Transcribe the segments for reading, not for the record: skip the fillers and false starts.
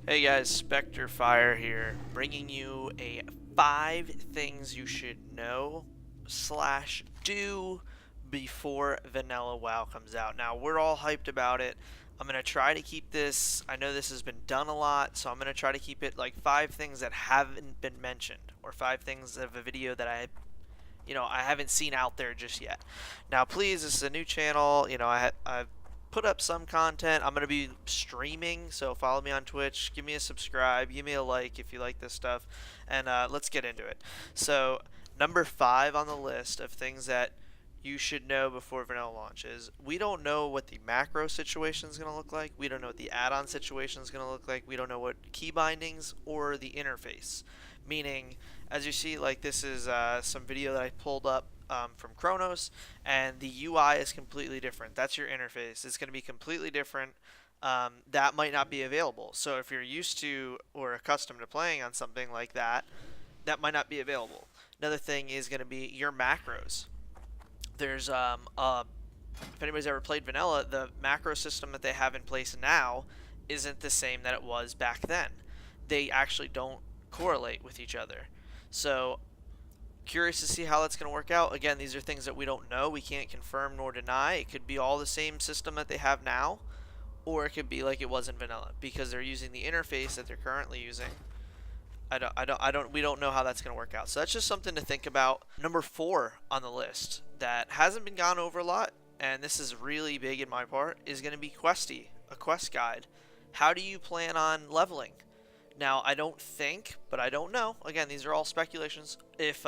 Hey guys, Spectre Fire here, bringing you a 5 things you should know slash do before Vanilla WoW comes out. Now, we're all hyped about it. I'm going to try to keep this, I know this has been done a lot, so I'm going to try to keep it like 5 things that haven't been mentioned, or 5 things of a video that I haven't seen out there just yet. Now, please, this is a new channel. I've put up some content. I'm going to be streaming, so follow me on Twitch. Give me a subscribe. Give me a like if you like this stuff. And let's get into it. So, number 5 on the list of things that you should know before vanilla launch is we don't know what the macro situation is going to look like. We don't know what the add-on situation is going to look like. We don't know what key bindings or the interface. Meaning, as you see, like this is some video that I pulled up from Chronos, and the UI is completely different. That's your interface. It's going to be completely different. That might not be available. So if you're used to or accustomed to playing on something like that, that might not be available. Another thing is going to be your macros. There's if anybody's ever played vanilla, the macro system that they have in place now isn't the same that it was back then. They actually don't correlate with each other. So curious to see how that's going to work out. Again, these are things that we don't know. We can't confirm nor deny. It could be all the same system that they have now, or it could be like it was in vanilla because they're using the interface that they're currently using. We don't know how that's going to work out. So that's just something to think about. Number 4 on the list that hasn't been gone over a lot, and this is really big in my part, is going to be Questy, a quest guide. How do you plan on leveling? Now, I don't think, but I don't know. Again, these are all speculations. If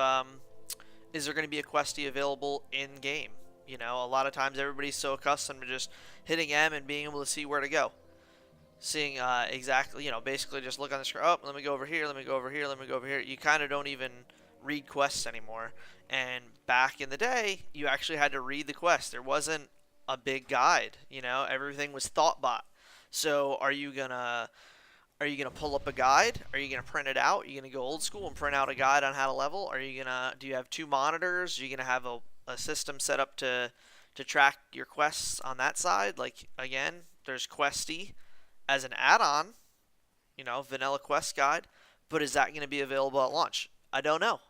is there going to be a Questy available in game? You know, a lot of times everybody's so accustomed to just hitting M and being able to see where to go. Seeing exactly, basically just look on the screen. Oh, let me go over here, let me go over here, let me go over here. You kind of don't even read quests anymore. And back in the day, you actually had to read the quest. There wasn't a big guide, everything was thoughtbot. So are you gonna pull up a guide? Are you gonna print it out? Are you gonna go old school and print out a guide on how to level? Do you have 2 monitors? Are you gonna have a system set up to track your quests on that side? Like, again, there's Questy as an add-on, vanilla quest guide, but is that going to be available at launch? I don't know.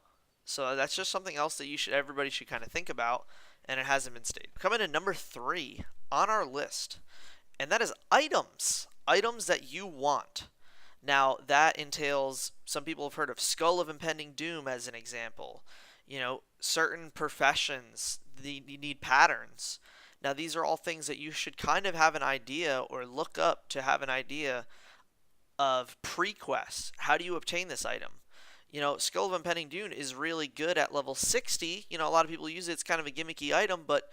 So that's just something else that everybody should kind of think about, and it hasn't been stated. Coming to number 3 on our list, and that is items. Items that you want. Now, that entails, some people have heard of Skull of Impending Doom as an example. Certain professions, you need patterns. Now, these are all things that you should kind of have an idea or look up to have an idea of pre-quests. How do you obtain this item? Skull of Impending Doom is really good at level 60. A lot of people use it. It's kind of a gimmicky item, but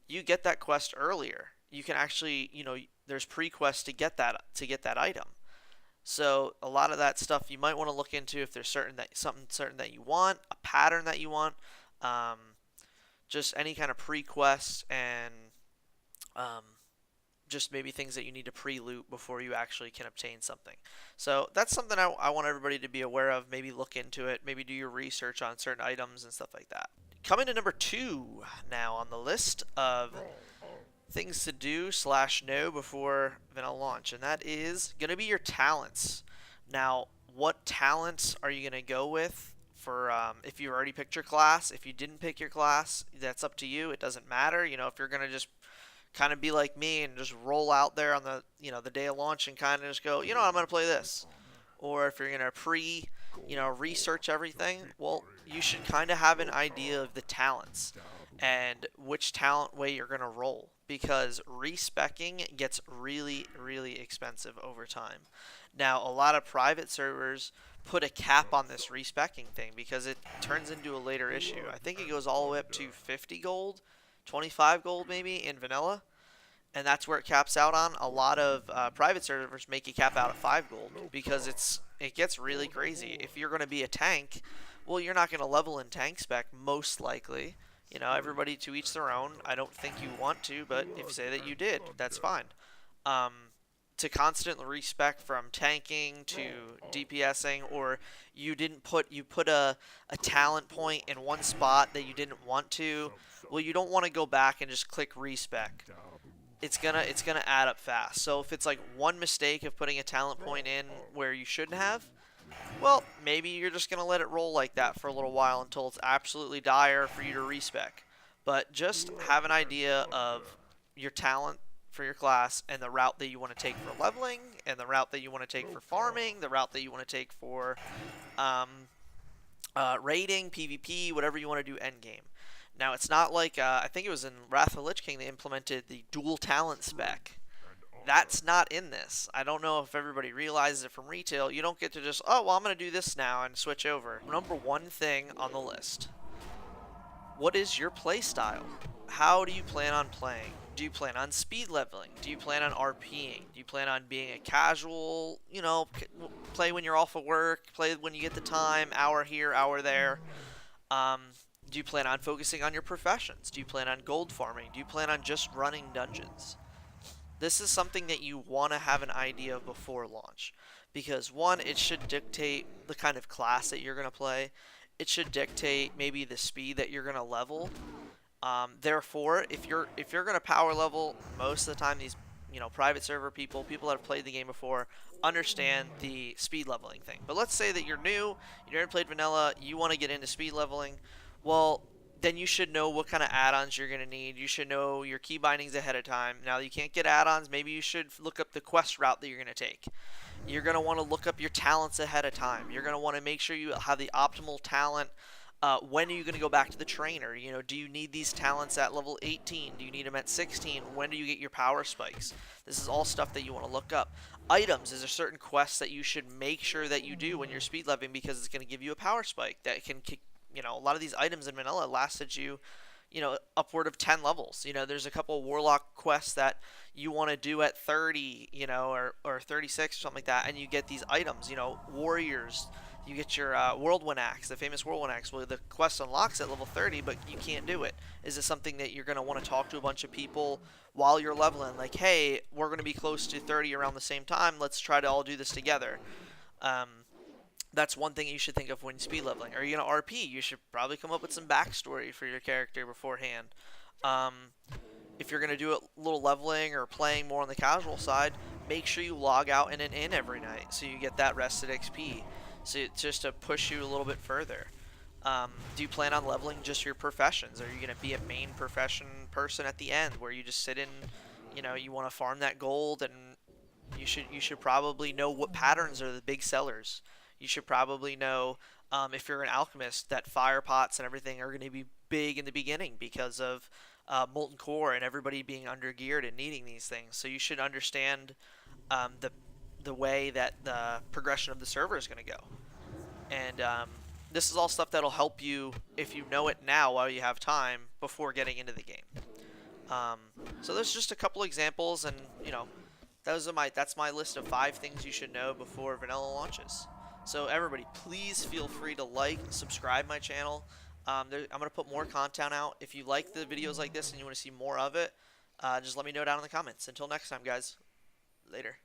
you get that quest earlier. You can actually, there's pre-quests to get that item. So a lot of that stuff you might want to look into if there's something certain that you want, a pattern that you want, just any kind of pre-quest, and just maybe things that you need to pre-loot before you actually can obtain something. So that's something I want everybody to be aware of. Maybe look into it. Maybe do your research on certain items and stuff like that. Coming to number 2 now on the list of things to do / know before vanilla launch, and that is going to be your talents. Now, what talents are you going to go with for if you already picked your class? If you didn't pick your class, that's up to you. It doesn't matter. If you're going to just kind of be like me and just roll out there on the the day of launch and kind of just go, I'm going to play this. Or if you're going to research everything, well, you should kind of have an idea of the talents and which talent way you're going to roll, because respecking gets really, really expensive over time. Now, a lot of private servers put a cap on this respecking thing because it turns into a later issue. I think it goes all the way up to 50 gold, 25 gold maybe in vanilla, and that's where it caps out on. A lot of private servers make you cap out at 5 gold because it gets really crazy. If you're going to be a tank, well, you're not going to level in tank spec most likely. Everybody to each their own. I don't think you want to, but if you say that you did, that's fine. To constantly respec from tanking to DPSing, or you put a talent point in one spot that you didn't want to, well, you don't want to go back and just click respec. it's gonna add up fast. So if it's like one mistake of putting a talent point in where you shouldn't have, well, maybe you're just gonna let it roll like that for a little while until it's absolutely dire for you to respec. But just have an idea of your talent for your class and the route that you want to take for leveling, and the route that you want to take for farming, the route that you want to take for um, raiding, PvP, whatever you want to do endgame. Now, it's not like, I think it was in Wrath of the Lich King they implemented the dual talent spec. That's not in this. I don't know if everybody realizes it from retail. You don't get to just, oh, well, I'm going to do this now and switch over. Number one thing on the list. What is your play style? How do you plan on playing? Do you plan on speed leveling? Do you plan on RPing? Do you plan on being a casual, play when you're off of work, play when you get the time, hour here, hour there? Do you plan on focusing on your professions? Do you plan on gold farming? Do you plan on just running dungeons? This is something that you want to have an idea of before launch. Because one, it should dictate the kind of class that you're going to play. It should dictate maybe the speed that you're going to level. Therefore, if you're going to power level, most of the time these private server people that have played the game before, understand the speed leveling thing. But let's say that you're new, you never played vanilla, you want to get into speed leveling. Well, then you should know what kind of add-ons you're going to need. You should know your key bindings ahead of time. Now, you can't get add-ons. Maybe you should look up the quest route that you're going to take. You're going to want to look up your talents ahead of time. You're going to want to make sure you have the optimal talent. When are you going to go back to the trainer? Do you need these talents at level 18? Do you need them at 16? When do you get your power spikes? This is all stuff that you want to look up. Items is a certain quest that you should make sure that you do when you're speed leveling, because it's going to give you a power spike that can kick. A lot of these items in vanilla lasted you, upward of 10 levels. There's a couple of warlock quests that you want to do at 30, or 36 or something like that, and you get these items, warriors. You get your whirlwind axe, the famous whirlwind axe. Well, the quest unlocks at level 30, but you can't do it. Is it something that you're going to want to talk to a bunch of people while you're leveling? Like, hey, we're going to be close to 30 around the same time. Let's try to all do this together. That's one thing you should think of when speed leveling. Are you going to RP? You should probably come up with some backstory for your character beforehand. If you're going to do a little leveling or playing more on the casual side, make sure you log out in an inn every night so you get that rested XP. So it's just to push you a little bit further. Do you plan on leveling just your professions? Are you going to be a main profession person at the end where you just sit in, you want to farm that gold, and you should probably know what patterns are the big sellers. You should probably know, if you're an alchemist, that fire pots and everything are going to be big in the beginning because of molten core and everybody being undergeared and needing these things. So you should understand the way that the progression of the server is going to go. And this is all stuff that'll help you if you know it now while you have time before getting into the game. So there's just a couple examples, and that's my list of 5 things you should know before vanilla launches. So everybody, please feel free to like, subscribe my channel. I'm going to put more content out. If you like the videos like this and you want to see more of it, just let me know down in the comments. Until next time, guys. Later.